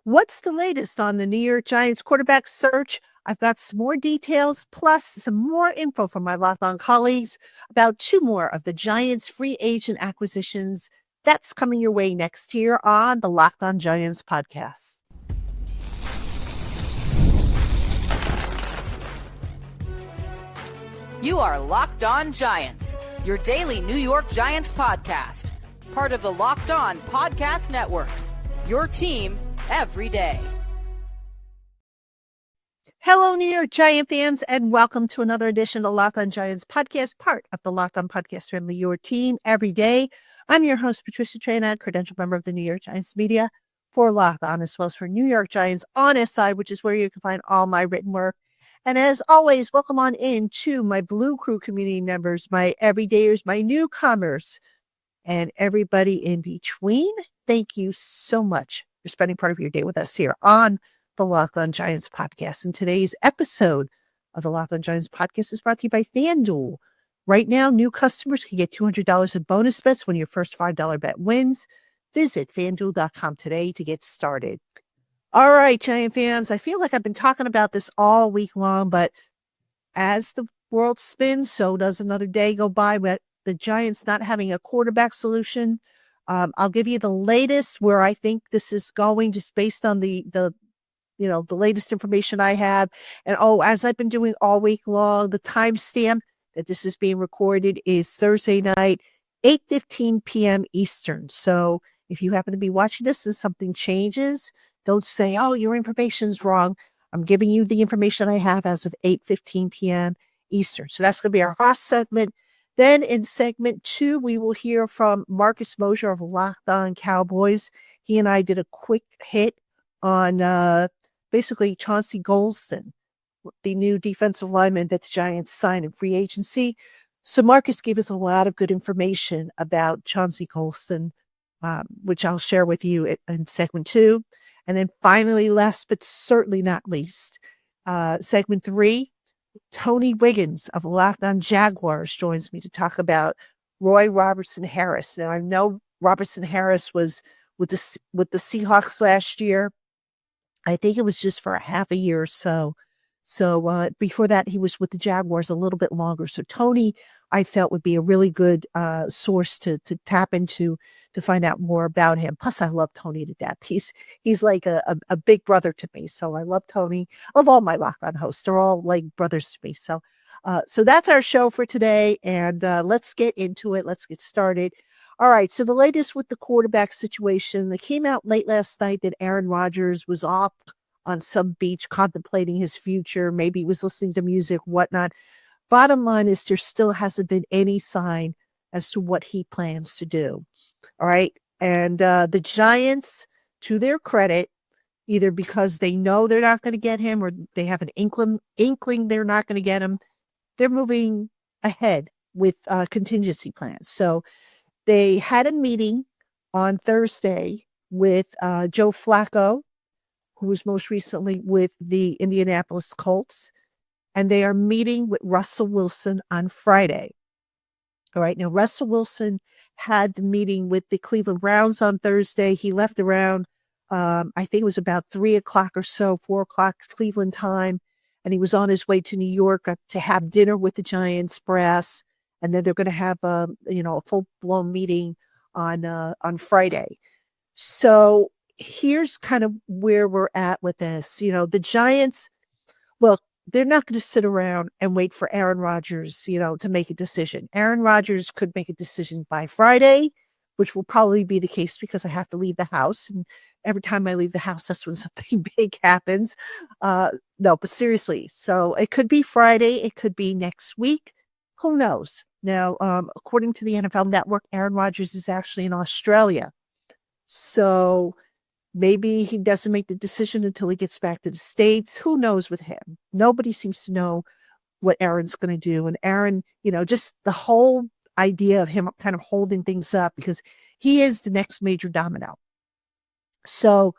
What's the latest on the New York Giants quarterback search? I've got some more details, plus some more info from my Locked On colleagues about two more of the Giants' free agent acquisitions. That's coming your way next here on the Locked On Giants podcast. You are Locked On Giants, your daily New York Giants podcast, part of the Locked On Podcast Network, your team every day. Hello, New York Giant fans, and welcome to another edition of the Locked On Giants podcast, part of the Locked On Podcast family, your team every day. I'm your host, Patricia Traynad, credentialed member of the New York Giants media for Locked On, as well as for New York Giants on SI, which is where you can find all my written work. And as always, welcome on in to my Blue Crew community members, my everydayers, my newcomers, and everybody in between. Thank you so much for spending part of your day with us here on the Locked On Giants podcast. And today's episode of the Locked On Giants podcast is brought to you by FanDuel. Right now, new customers can get $200 in bonus bets when your first $5 bet wins. Visit FanDuel.com today to get started. All right, Giant fans, I feel like I've been talking about this all week long, but as the world spins, so does another day go by with the Giants not having a quarterback solution. I'll give you the latest where I think this is going, just based on the latest information I have. And as I've been doing all week long, the timestamp that this is being recorded is Thursday night, 8:15 p.m. Eastern. So if you happen to be watching this and something changes, don't say, oh, your information's wrong. I'm giving you the information I have as of 8:15 p.m. Eastern. So that's going to be our last segment. Then in segment 2, we will hear from Marcus Mosher of Locked On Cowboys. He and I did a quick hit on basically Chauncey Golson, the new defensive lineman that the Giants signed in free agency. So Marcus gave us a lot of good information about Chauncey Golson, which I'll share with you in segment 2. And then finally, last but certainly not least, segment 3, Tony Wiggins of Locked On Jaguars joins me to talk about Robertson-Harris. Now, I know Robertson-Harris was with the Seahawks last year. I think it was just for a half a year or so. So before that, he was with the Jaguars a little bit longer. So Tony, I felt, would be a really good source to tap into to find out more about him. Plus, I love Tony to death. He's like a big brother to me. So I love Tony. Of all my Locked On hosts, they're all like brothers to me. So that's our show for today. And let's get into it. Let's get started. All right, so the latest with the quarterback situation, it came out late last night that Aaron Rodgers was off on some beach contemplating his future. Maybe he was listening to music, whatnot. Bottom line is there still hasn't been any sign as to what he plans to do. All right, and the Giants, to their credit, either because they know they're not going to get him or they have an inkling they're not going to get him, they're moving ahead with contingency plans. So they had a meeting on Thursday with Joe Flacco, who was most recently with the Indianapolis Colts, and they are meeting with Russell Wilson on Friday. All right, now Russell Wilson had the meeting with the Cleveland Browns on Thursday. He left around, I think it was about 3 o'clock or so, 4 o'clock Cleveland time, and he was on his way to New York to have dinner with the Giants brass. And then they're going to have a full-blown meeting on Friday. So here's kind of where we're at with this. The Giants, well, they're not going to sit around and wait for Aaron Rodgers, to make a decision. Aaron Rodgers could make a decision by Friday, which will probably be the case because I have to leave the house. And every time I leave the house, that's when something big happens. No, but seriously. So it could be Friday. It could be next week. Who knows? Now, according to the NFL Network, Aaron Rodgers is actually in Australia. So maybe he doesn't make the decision until he gets back to the States. Who knows with him? Nobody seems to know what Aaron's going to do. And Aaron, just the whole idea of him kind of holding things up because he is the next major domino. So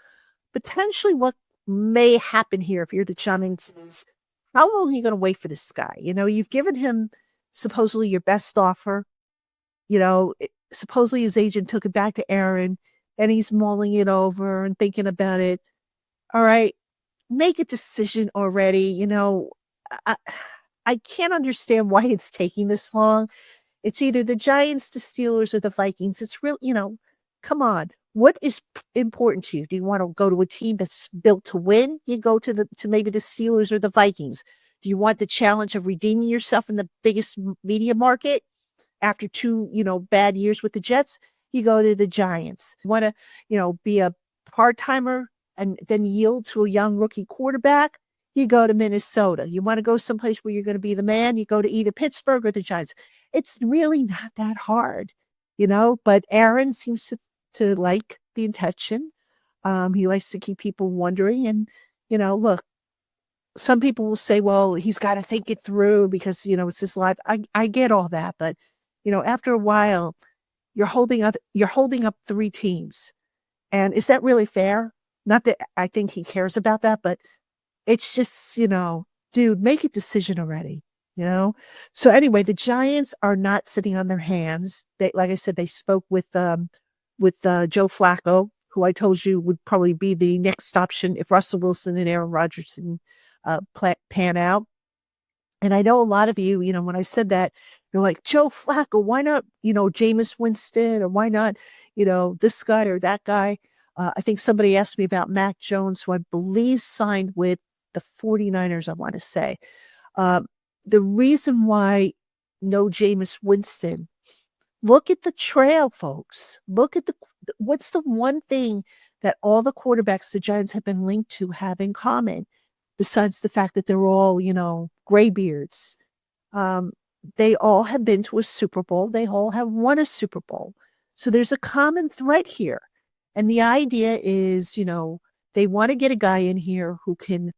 potentially what may happen here if you're the Giants is, how long are you going to wait for this guy? You've given him supposedly your best offer. Supposedly his agent took it back to Aaron and he's mulling it over and thinking about it. All right. Make a decision already. I, I can't understand why it's taking this long. It's either the Giants, the Steelers, or the Vikings. It's real, come on. What is important to you? Do you want to go to a team that's built to win? You go to maybe the Steelers or the Vikings. Do you want the challenge of redeeming yourself in the biggest media market after two, bad years with the Jets? You go to the Giants. Want to, be a part-timer and then yield to a young rookie quarterback? You go to Minnesota. You want to go someplace where you're going to be the man? You go to either Pittsburgh or the Giants. It's really not that hard, but Aaron seems to like the intention. He likes to keep people wondering. And, look, some people will say, well, he's got to think it through because, it's his life. I get all that. But, after a while, you're holding up three teams. And is that really fair? Not that I think he cares about that, but it's just, dude, make a decision already, So anyway, the Giants are not sitting on their hands. They, like I said, they spoke with Joe Flacco, who I told you would probably be the next option if Russell Wilson and Aaron Rodgers pan out. And I know a lot of you, when I said that, you're like, Joe Flacco, why not, Jameis Winston, or why not, this guy or that guy? I think somebody asked me about Mac Jones, who I believe signed with the 49ers, I want to say. The reason why no Jameis Winston, look at the trail, folks. Look at what's the one thing that all the quarterbacks the Giants have been linked to have in common, besides the fact that they're all, graybeards. They all have been to a Super Bowl. They all have won a Super Bowl. So there's a common thread here. And the idea is, they want to get a guy in here who can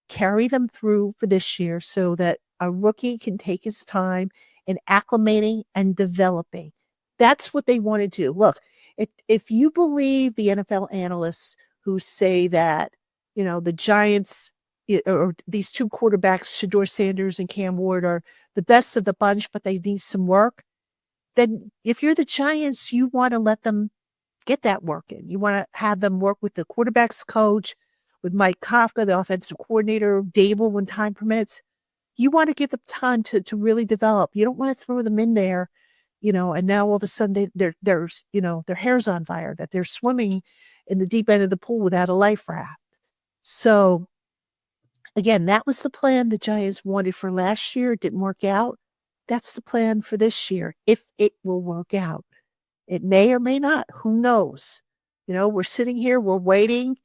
carry them through for this year so that a rookie can take his time in acclimating and developing. That's what they want to do. Look, if you believe the NFL analysts who say that, the Giants or these two quarterbacks, Shedeur Sanders and Cam Ward, are the best of the bunch, but they need some work, then if you're the Giants, you want to let them get that work in. You want to have them work with the quarterback's coach, with Mike Kafka, the offensive coordinator, Dable when time permits. You want to give them time to really develop. You don't want to throw them in there, and now all of a sudden their hair's on fire, that they're swimming in the deep end of the pool without a life raft. So again, that was the plan the Giants wanted for last year. It didn't work out. That's the plan for this year, if it will work out. It may or may not. Who knows? We're sitting here, we're waiting.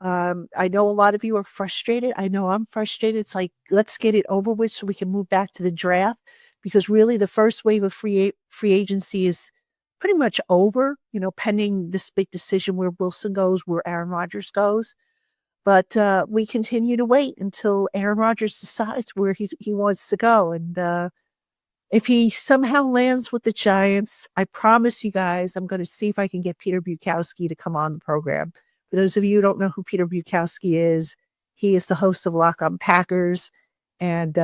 I know a lot of you are frustrated. I know I'm frustrated. It's like, let's get it over with so we can move back to the draft, because really the first wave of free agency is pretty much over, pending this big decision where Wilson goes, where Aaron Rodgers goes. But we continue to wait until Aaron Rodgers decides where he wants to go. And if he somehow lands with the Giants, I promise you guys, I'm going to see if I can get Peter Bukowski to come on the program. For those of you who don't know who Peter Bukowski is, he is the host of Locked On Packers, and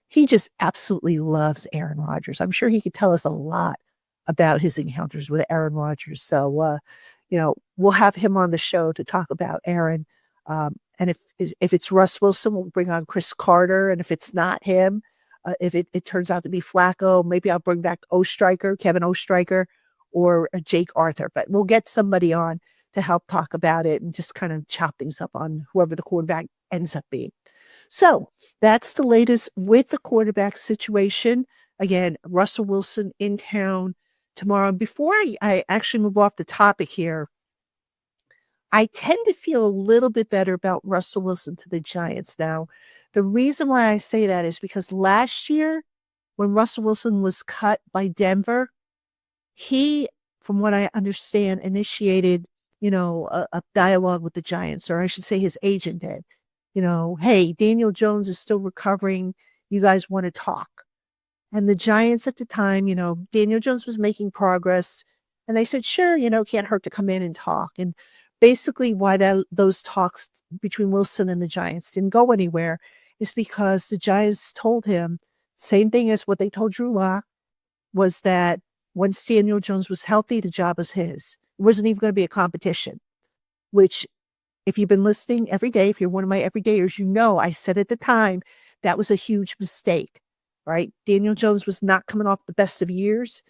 he just absolutely loves Aaron Rodgers. I'm sure he could tell us a lot about his encounters with Aaron Rodgers. So, we'll have him on the show to talk about Aaron. And if it's Russ Wilson, we'll bring on Chris Carter. And if it's not him, if it turns out to be Flacco, maybe I'll bring back Kevin Oestreicher, or Jake Arthur. But we'll get somebody on to help talk about it and just kind of chop things up on whoever the quarterback ends up being. So that's the latest with the quarterback situation. Again, Russell Wilson in town tomorrow. And before I actually move off the topic here, I tend to feel a little bit better about Russell Wilson to the Giants now. The reason why I say that is because last year, when Russell Wilson was cut by Denver, he, from what I understand, initiated, a dialogue with the Giants, or I should say his agent did. Hey, Daniel Jones is still recovering. You guys want to talk? And the Giants at the time, Daniel Jones was making progress, and they said, sure, can't hurt to come in and talk. And basically why those talks between Wilson and the Giants didn't go anywhere is because the Giants told him, same thing as what they told Drew Lock, was that once Daniel Jones was healthy, the job was his. It wasn't even going to be a competition, which if you've been listening every day, if you're one of my everydayers, you know I said at the time that was a huge mistake, right? Daniel Jones was not coming off the best of years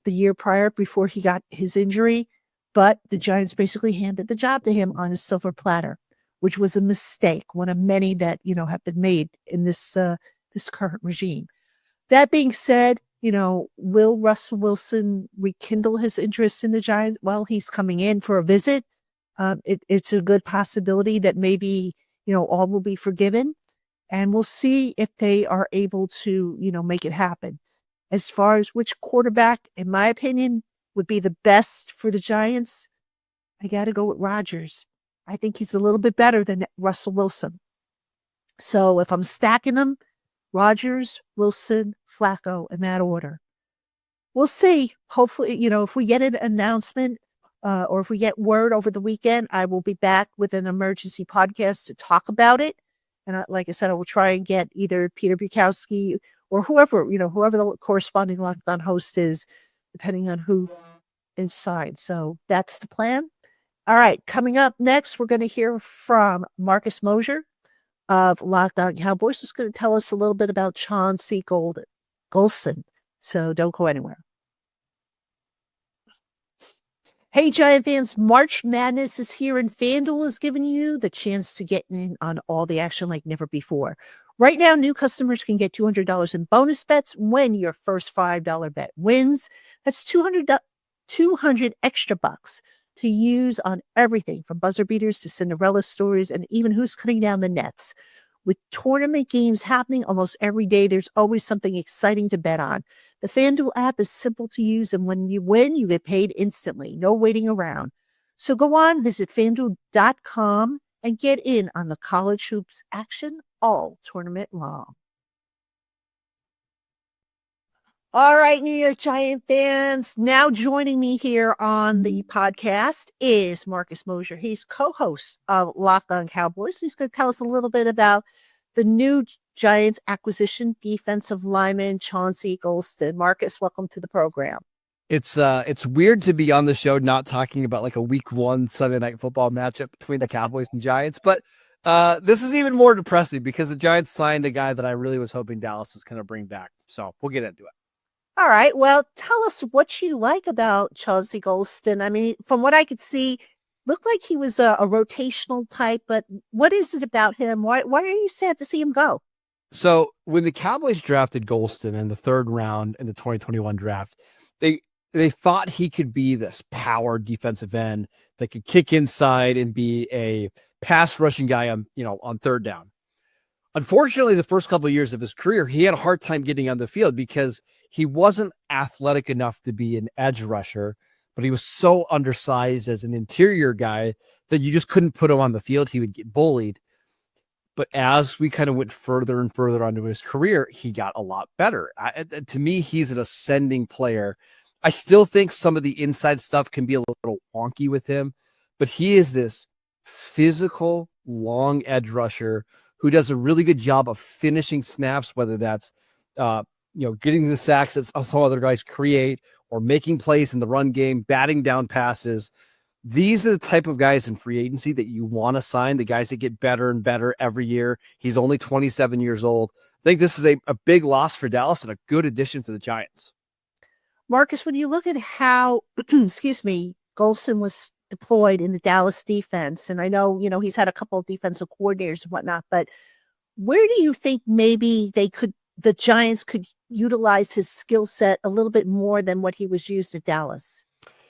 the year prior before he got his injury, but the Giants basically handed the job to him on a silver platter, which was a mistake, one of many that, have been made in this current regime. That being said, will Russell Wilson rekindle his interest in the Giants? Well, he's coming in for a visit. It's a good possibility that maybe, all will be forgiven, and we'll see if they are able to, make it happen. As far as which quarterback, in my opinion, would be the best for the Giants, I got to go with Rodgers. I think he's a little bit better than Russell Wilson. So if I'm stacking them, Rodgers, Wilson, Flacco in that order. We'll see. Hopefully, if we get an announcement or if we get word over the weekend, I will be back with an emergency podcast to talk about it. And like I said, I will try and get either Peter Bukowski or whoever the corresponding Locked On host is, depending on who is signed. So that's the plan. All right. Coming up next, we're going to hear from Marcus Mosher of Locked On Cowboys. Who's going to tell us a little bit about Chauncey Golson. So don't go anywhere. Hey, Giant fans, March Madness is here, and FanDuel is giving you the chance to get in on all the action like never before. Right now, new customers can get $200 in bonus bets when your first $5 bet wins. That's 200 extra bucks to use on everything from buzzer beaters to Cinderella stories and even who's cutting down the nets. With tournament games happening almost every day, there's always something exciting to bet on. The FanDuel app is simple to use, and when you win, you get paid instantly. No waiting around. So go on, visit FanDuel.com and get in on the college hoops action all tournament long. All right, New York Giant fans. Now joining me here on the podcast is Marcus Mosher. He's co-host of Locked On Cowboys. He's going to tell us a little bit about the new Giants acquisition, defensive lineman Chauncey Golson. Marcus, welcome to the program. It's weird to be on the show not talking about like a week 1 Sunday Night Football matchup between the Cowboys and Giants, but this is even more depressing because the Giants signed a guy that I really was hoping Dallas was going to bring back. So we'll get into it. All right. Well, tell us what you like about Chauncey Golson. I mean, from what I could see, looked like he was a rotational type, but what is it about him? Why are you sad to see him go? So when the Cowboys drafted Golson in the 3rd round in the 2021 draft, they thought he could be this power defensive end that could kick inside and be a pass rushing guy on 3rd down. Unfortunately, the first couple of years of his career, he had a hard time getting on the field because he wasn't athletic enough to be an edge rusher, but he was so undersized as an interior guy that you just couldn't put him on the field. He would get bullied. But as we kind of went further and further onto his career, he got a lot better. To me, he's an ascending player. I still think some of the inside stuff can be a little wonky with him, but he is this physical, long edge rusher who does a really good job of finishing snaps, whether that's getting the sacks that some other guys create or making plays in the run game, batting down passes. These are the type of guys in free agency that you want to sign, the guys that get better and better every year. He's only 27 years old. I think this is a big loss for Dallas and a good addition for the Giants. Marcus, when you look at how, Golson was deployed in the Dallas defense, and I know, he's had a couple of defensive coordinators and whatnot, but where do you think maybe the Giants could utilize his skill set a little bit more than what he was used at Dallas?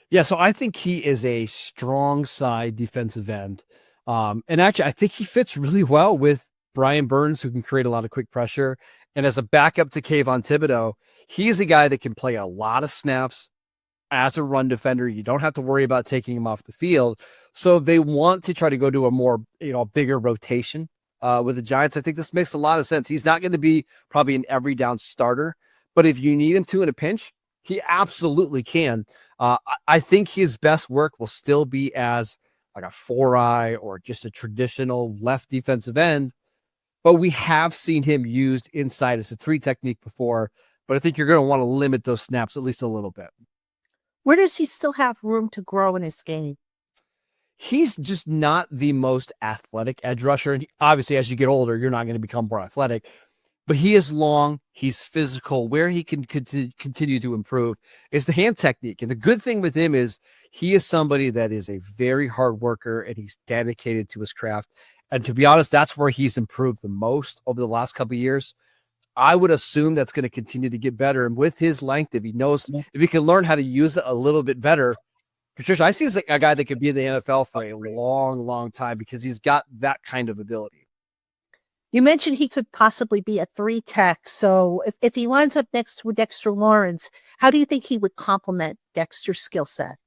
Yeah, so I think he is a strong side defensive end. And actually, I think he fits really well with Brian Burns, who can create a lot of quick pressure. And as a backup to Kayvon Thibodeau, he's a guy that can play a lot of snaps as a run defender. You don't have to worry about taking him off the field. So they want to try to go to a more, bigger rotation with the Giants. I think this makes a lot of sense. He's not going to be probably an every down starter, but if you need him to in a pinch, he absolutely can. I think his best work will still be as like a 4-eye or just a traditional left defensive end, but we have seen him used inside as a 3 technique before, but I think you're going to want to limit those snaps at least a little bit. Where does he still have room to grow in his game? he's just not the most athletic edge rusher. And obviously, as you get older, you're not going to become more athletic. But he is long. He's physical. Where he can continue to improve is the hand technique. And the good thing with him is he is somebody that is a very hard worker and he's dedicated to his craft. And to be honest, that's where he's improved the most over the last couple of years. I would assume that's going to continue to get better. And with his length, if he can learn how to use it a little bit better, Patricia, I see a guy that could be in the NFL for a long, long time because he's got that kind of ability. You mentioned he could possibly be a 3 tech. So if he lines up next to Dexter Lawrence, how do you think he would complement Dexter's skill set?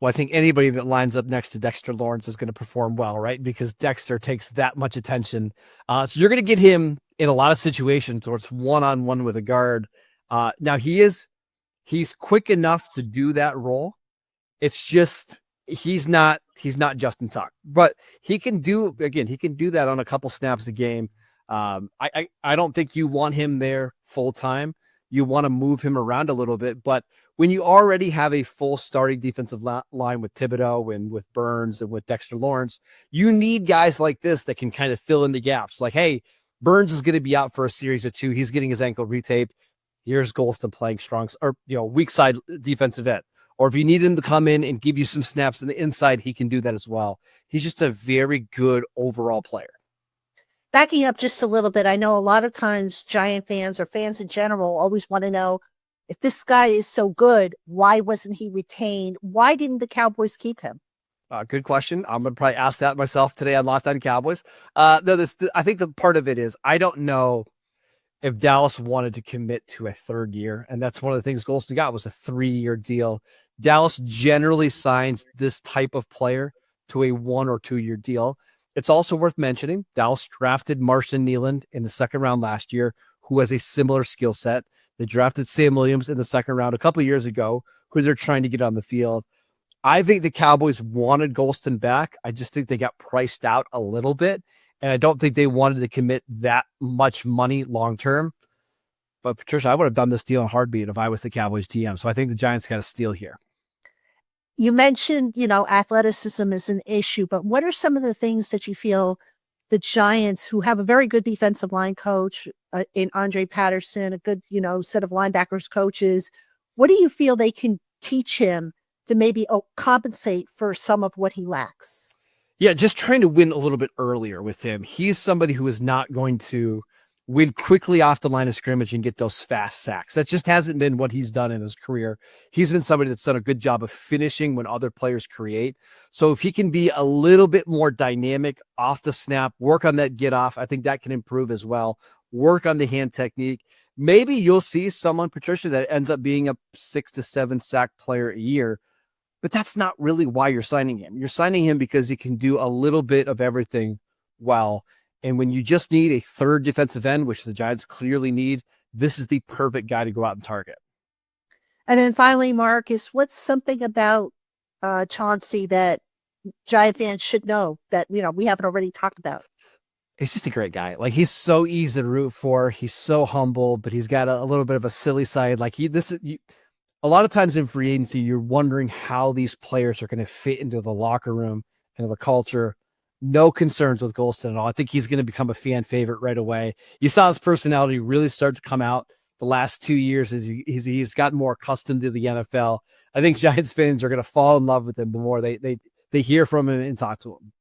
Well, I think anybody that lines up next to Dexter Lawrence is going to perform well, right? Because Dexter takes that much attention. So you're going to get him in a lot of situations where it's one-on-one with a guard. Now he's quick enough to do that role. It's just he's not Justin Tuck, but he can do that on a couple snaps a game. I don't think you want him there full time. You want to move him around a little bit, but when you already have a full starting defensive line with Thibodeau and with Burns and with Dexter Lawrence, you need guys like this that can kind of fill in the gaps. Like, hey, Burns is going to be out for a series or 2. He's getting his ankle retaped. Here's Golson playing strong or weak side defensive end. Or if you need him to come in and give you some snaps on the inside, he can do that as well. He's just a very good overall player. Backing up just a little bit, I know a lot of times Giant fans or fans in general always want to know, if this guy is so good, why wasn't he retained? Why didn't the Cowboys keep him? Good question. I'm going to probably ask that myself today on Locked On Cowboys. I think the part of it is I don't know if Dallas wanted to commit to a 3rd year, and that's one of the things Golson got was a 3-year deal. Dallas generally signs this type of player to a 1 or 2 year deal. It's also worth mentioning Dallas drafted Marshawn Nealand in the 2nd round last year, who has a similar skill set. They drafted Sam Williams in the 2nd round a couple of years ago, who they're trying to get on the field. I think the Cowboys wanted Golson back. I just think they got priced out a little bit, and I don't think they wanted to commit that much money long-term. But Patricia, I would have done this deal in a heartbeat if I was the Cowboys GM. So I think the Giants got a steal here. You mentioned, athleticism is an issue, but what are some of the things that you feel the Giants, who have a very good defensive line coach in Andre Patterson, a good, set of linebackers coaches, what do you feel they can teach him to maybe compensate for some of what he lacks? Yeah, just trying to win a little bit earlier with him. He's somebody who is not going to win quickly off the line of scrimmage and get those fast sacks. That just hasn't been what he's done in his career. He's been somebody that's done a good job of finishing when other players create. So if he can be a little bit more dynamic off the snap, work on that get off, I think that can improve as well. Work on the hand technique. Maybe you'll see someone, Patricia, that ends up being a 6 to 7 sack player a year. But that's not really why you're signing him. You're signing him because he can do a little bit of everything well. And when you just need a 3rd defensive end, which the Giants clearly need, this is the perfect guy to go out and target. And then finally, Marcus, what's something about Chauncey that Giant fans should know that, we haven't already talked about? He's just a great guy. Like, he's so easy to root for. He's so humble, but he's got a little bit of a silly side. Like, a lot of times in free agency, you're wondering how these players are going to fit into the locker room and the culture. No concerns with Golson at all. I think he's going to become a fan favorite right away. You saw his personality really start to come out the last 2 years as he's gotten more accustomed to the NFL. I think Giants fans are going to fall in love with him the more they hear from him and talk to him.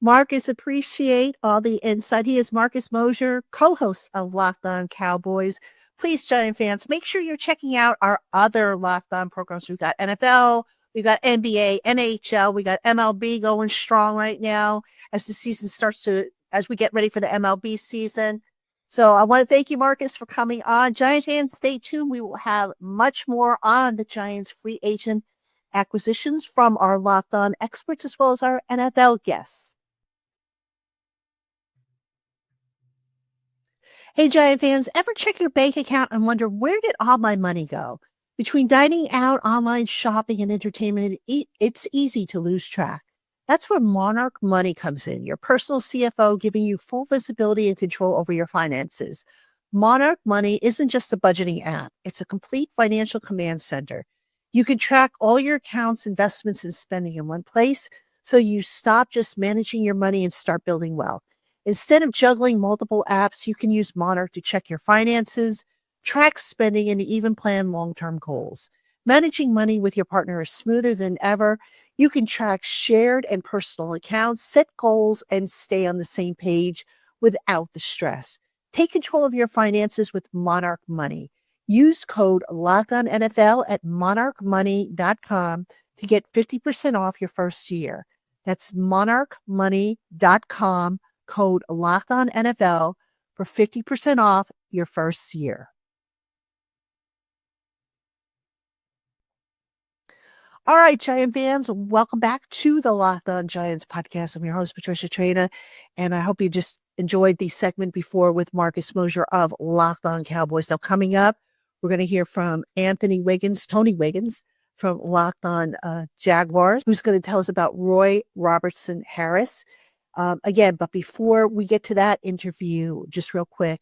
Marcus, appreciate all the insight. He is Marcus Mosher, co-host of Locked On Cowboys. Please, Giant fans, make sure you're checking out our other Locked On programs. We've got NFL, we've got NBA, NHL, we got MLB going strong right now as the season as we get ready for the MLB season. So I want to thank you, Marcus, for coming on. Giant fans, stay tuned. We will have much more on the Giants free agent acquisitions from our Locked On experts as well as our NFL guests. Hey, Giant fans, ever check your bank account and wonder, where did all my money go? Between dining out, online shopping, and entertainment, it's easy to lose track. That's where Monarch Money comes in, your personal CFO giving you full visibility and control over your finances. Monarch Money isn't just a budgeting app. It's a complete financial command center. You can track all your accounts, investments, and spending in one place so you stop just managing your money and start building wealth. Instead of juggling multiple apps, you can use Monarch to check your finances, track spending, and even plan long-term goals. Managing money with your partner is smoother than ever. You can track shared and personal accounts, set goals, and stay on the same page without the stress. Take control of your finances with Monarch Money. Use code LOCKEDONNFL at monarchmoney.com to get 50% off your first year. That's monarchmoney.com, code LOCKEDONNFL for 50% off your first year. All right, Giant fans, welcome back to the Locked On Giants podcast. I'm your host, Patricia Traina, and I hope you just enjoyed the segment before with Marcus Mosher of Locked On Cowboys. Now, coming up, we're going to hear from Tony Wiggins from Locked On Jaguars, who's going to tell us about Robertson-Harris. Again, but before we get to that interview, just real quick,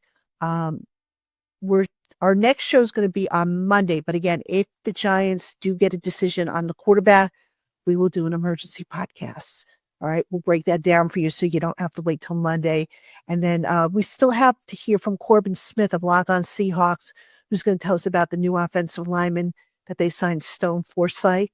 our next show is going to be on Monday. But again, if the Giants do get a decision on the quarterback, we will do an emergency podcast. All right. We'll break that down for you so you don't have to wait till Monday. And then we still have to hear from Corbin Smith of Locked On Seahawks, who's going to tell us about the new offensive lineman that they signed, Stone Forsythe.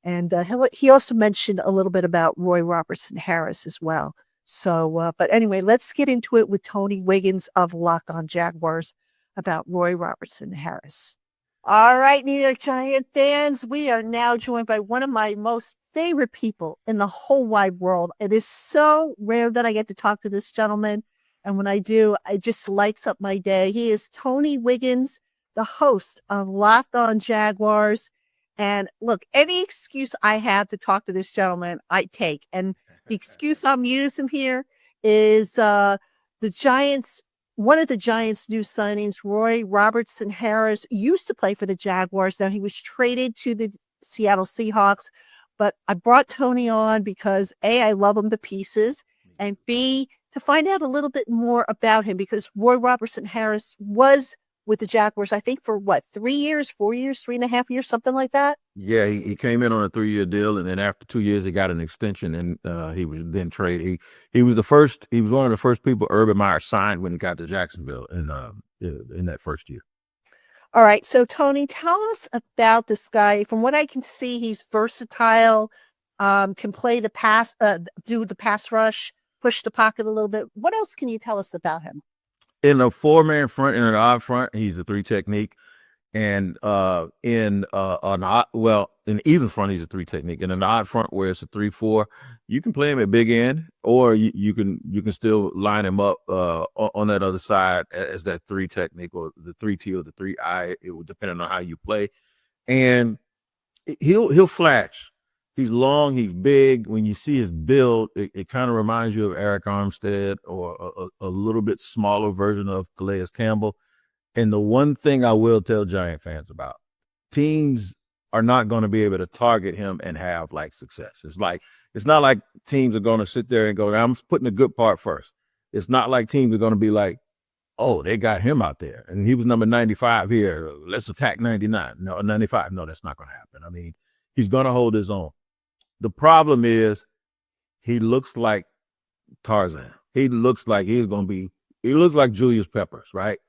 And he also mentioned a little bit about Robertson-Harris as well. So, but anyway, let's get into it with Tony Wiggins of Locked On Jaguars about Robertson-Harris. All right, New York Giant fans, we are now joined by one of my most favorite people in the whole wide world. It is so rare that I get to talk to this gentleman. And when I do, it just lights up my day. He is Tony Wiggins, the host of Locked On Jaguars. And look, any excuse I have to talk to this gentleman, I take. And the excuse I'm using here is the Giants. One of the Giants' new signings, Robertson-Harris, used to play for the Jaguars. Now he was traded to the Seattle Seahawks, but I brought Tony on because A, I love him to pieces, and B, to find out a little bit more about him, because Robertson-Harris was with the Jaguars, I think, for 3 years, 4 years, 3.5 years, something like that. Yeah, he came in on a 3-year deal, and then after 2 years, he got an extension, and he was then traded. He was one of the first people Urban Meyer signed when he got to Jacksonville in that first year. All right, so Tony, tell us about this guy. From what I can see, he's versatile, can play the pass, do the pass rush, push the pocket a little bit. What else can you tell us about him? In a 4-man front and an odd front, he's a 3 technique. And in an even front, he's a 3 technique. In an odd front where it's a 3-4, you can play him at big end, or you can still line him up on that other side as that 3 technique, or the 3T or the 3I. It will depend on how you play. And he'll flash. He's long, he's big. When you see his build, it kind of reminds you of Eric Armstead, or a little bit smaller version of Calais Campbell. And the one thing I will tell Giant fans about, teams are not going to be able to target him and have success. It's not like teams are going to sit there and go, I'm putting the good part first. It's not like teams are going to be like, oh, they got him out there and he was number 95 here. Let's attack 99. No, 95. No, that's not going to happen. I mean, he's going to hold his own. The problem is he looks like Tarzan. He looks like Julius Peppers, right?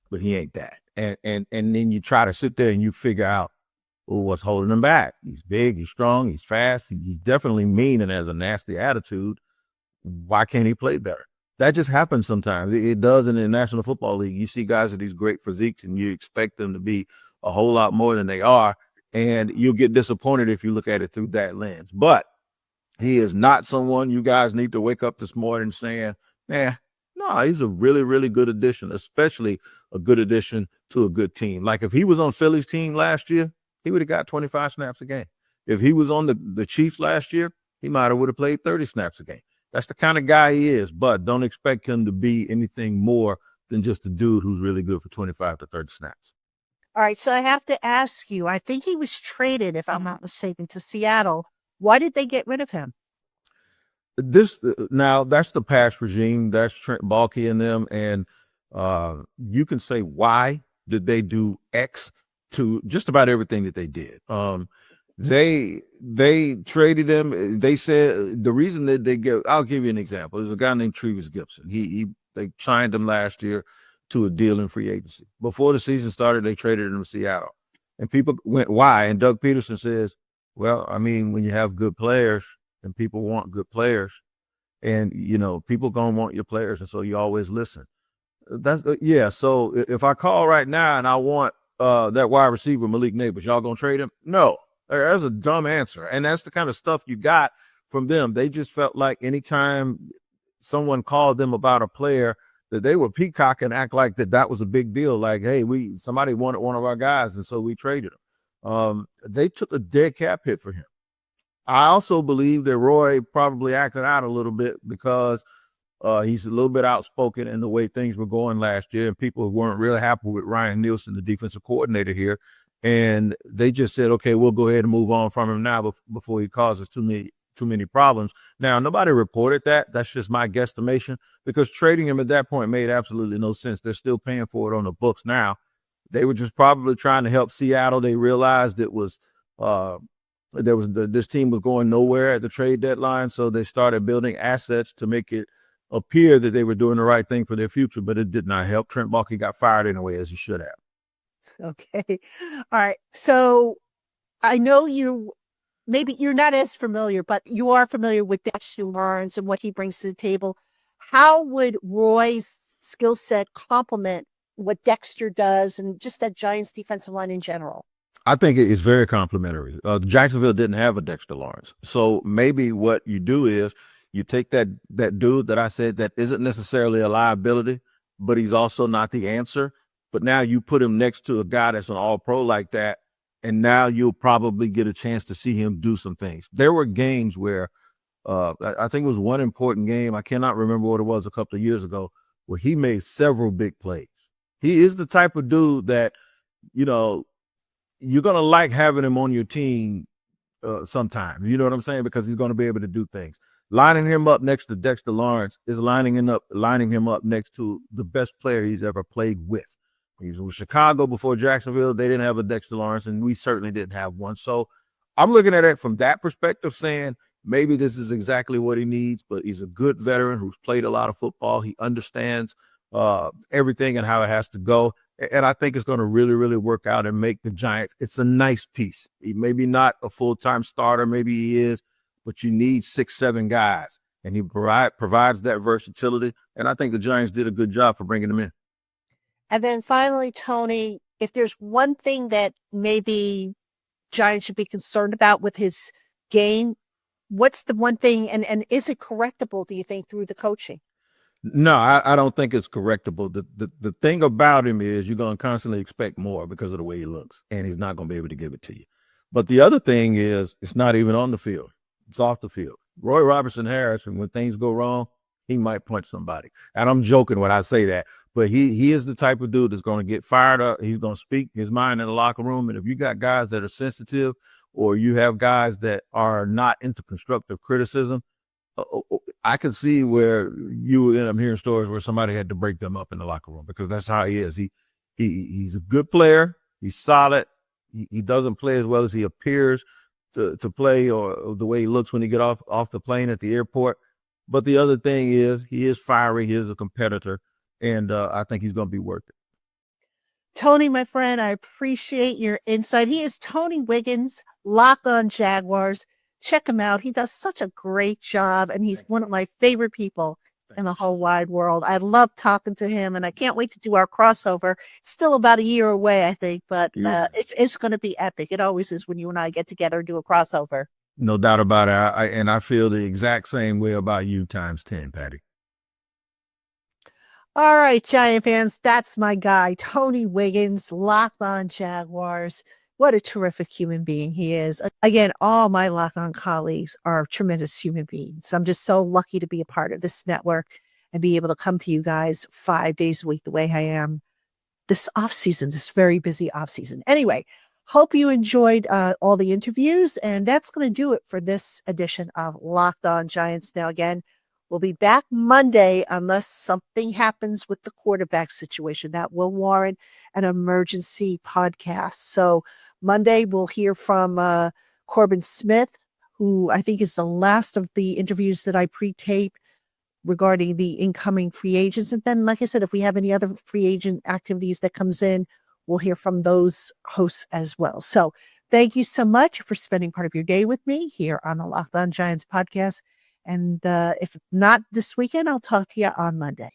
But he ain't that. And then you try to sit there and you figure out what's holding him back. He's big, he's strong, he's fast, he's definitely mean and has a nasty attitude. Why can't he play better? That just happens sometimes. It does in the National Football League. You see guys with these great physiques and you expect them to be a whole lot more than they are. And you'll get disappointed if you look at it through that lens. But he is not someone you guys need to wake up this morning saying, no, he's a really, really good addition, especially a good addition to a good team. Like if he was on Philly's team last year, he would have got 25 snaps a game. If he was on the Chiefs last year, he might have would have played 30 snaps a game. That's the kind of guy he is, but don't expect him to be anything more than just a dude who's really good for 25 to 30 snaps. All right, so I have to ask you, I think he was traded, if I'm not mistaken, to Seattle. Why did they get rid of him? Now that's the pass regime. That's Trent Baalke and them. And you can say, why did they do X to just about everything that they did? They traded him. They said the reason that I'll give you an example. There's a guy named Trevis Gibson. They signed him last year to a deal in free agency. Before the season started, they traded him to Seattle. And people went, why? And Doug Peterson says, well, I mean, when you have good players and people want good players, and people gonna want your players, and so you always listen. Yeah. So if I call right now and I want that wide receiver Malik Neighbors, y'all gonna trade him? No. That's a dumb answer. And that's the kind of stuff you got from them. They just felt like anytime someone called them about a player, that they would peacock and act like that was a big deal. Like, hey, somebody wanted one of our guys, and so we traded him. They took a dead cap hit for him. I also believe that Roy probably acted out a little bit because he's a little bit outspoken in the way things were going last year, and people weren't really happy with Ryan Nielsen, the defensive coordinator here. And they just said, okay, we'll go ahead and move on from him now before he causes too many problems. Now, nobody reported that. That's just my guesstimation, because trading him at that point made absolutely no sense. They're still paying for it on the books now. They were just probably trying to help Seattle. They realized it was this team was going nowhere at the trade deadline, so they started building assets to make it appear that they were doing the right thing for their future, but it did not help. Trent Baalke got fired anyway, as he should have. Okay. All right. So I know maybe you're not as familiar, but you are familiar with Dexter Lawrence and what he brings to the table. How would Roy's skill set complement what Dexter does and just that Giants defensive line in general? I think it is very complimentary. Jacksonville didn't have a Dexter Lawrence. So maybe what you do is you take that dude that I said that isn't necessarily a liability, but he's also not the answer. But now you put him next to a guy that's an all-pro like that, and now you'll probably get a chance to see him do some things. There were games where I think it was one important game. I cannot remember what it was a couple of years ago, where he made several big plays. He is the type of dude that, you're going to like having him on your team sometimes. You know what I'm saying? Because he's going to be able to do things. Lining him up next to Dexter Lawrence is lining him up next to the best player he's ever played with. He was with Chicago before Jacksonville. They didn't have a Dexter Lawrence, and we certainly didn't have one. So I'm looking at it from that perspective, saying maybe this is exactly what he needs, but he's a good veteran who's played a lot of football. He understands everything and how it has to go. And I think it's going to really, really work out and make the Giants. It's a nice piece. He maybe not a full-time starter. Maybe he is, but you need 6-7 guys, and he provides that versatility. And I think the Giants did a good job for bringing him in. And then finally, Tony, if there's one thing that maybe Giants should be concerned about with his game, what's the one thing, and is it correctable, do you think, through the coaching? No, I don't think it's correctable. The thing about him is you're going to constantly expect more because of the way he looks, and he's not going to be able to give it to you. But the other thing is it's not even on the field. It's off the field. Roy Robertson-Harris, and when things go wrong, he might punch somebody. And I'm joking when I say that, but he is the type of dude that's going to get fired up. He's going to speak his mind in the locker room. And if you got guys that are sensitive, or you have guys that are not into constructive criticism, I can see where you end up hearing stories where somebody had to break them up in the locker room, because that's how he is. He's a good player. He's solid. He doesn't play as well as he appears to play, or the way he looks when he get off the plane at the airport. But the other thing is he is fiery. He is a competitor, and I think he's going to be worth it. Tony, my friend, I appreciate your insight. He is Tony Wiggins, Locked On Jaguars. Check him out. He does such a great job, and he's one of my favorite people in the whole wide world. I love talking to him, and I can't wait to do our crossover. It's still about a year away, I think, but it's going to be epic. It always is when you and I get together and do a crossover. No doubt about it. And I feel the exact same way about you times 10, Patty. All right, Giant fans, that's my guy, Tony Wiggins, Locked On Jaguars. What a terrific human being he is. Again, all my Locked On colleagues are tremendous human beings. I'm just so lucky to be a part of this network and be able to come to you guys 5 days a week the way I am this off-season, this very busy off-season. Anyway, hope you enjoyed all the interviews, and that's going to do it for this edition of Locked On Giants. Now, again, we'll be back Monday unless something happens with the quarterback situation that will warrant an emergency podcast. So Monday, we'll hear from Corbin Smith, who I think is the last of the interviews that I pre-tape regarding the incoming free agents. And then, like I said, if we have any other free agent activities that comes in, we'll hear from those hosts as well. So thank you so much for spending part of your day with me here on the Locked On Giants podcast. And if not this weekend, I'll talk to you on Monday.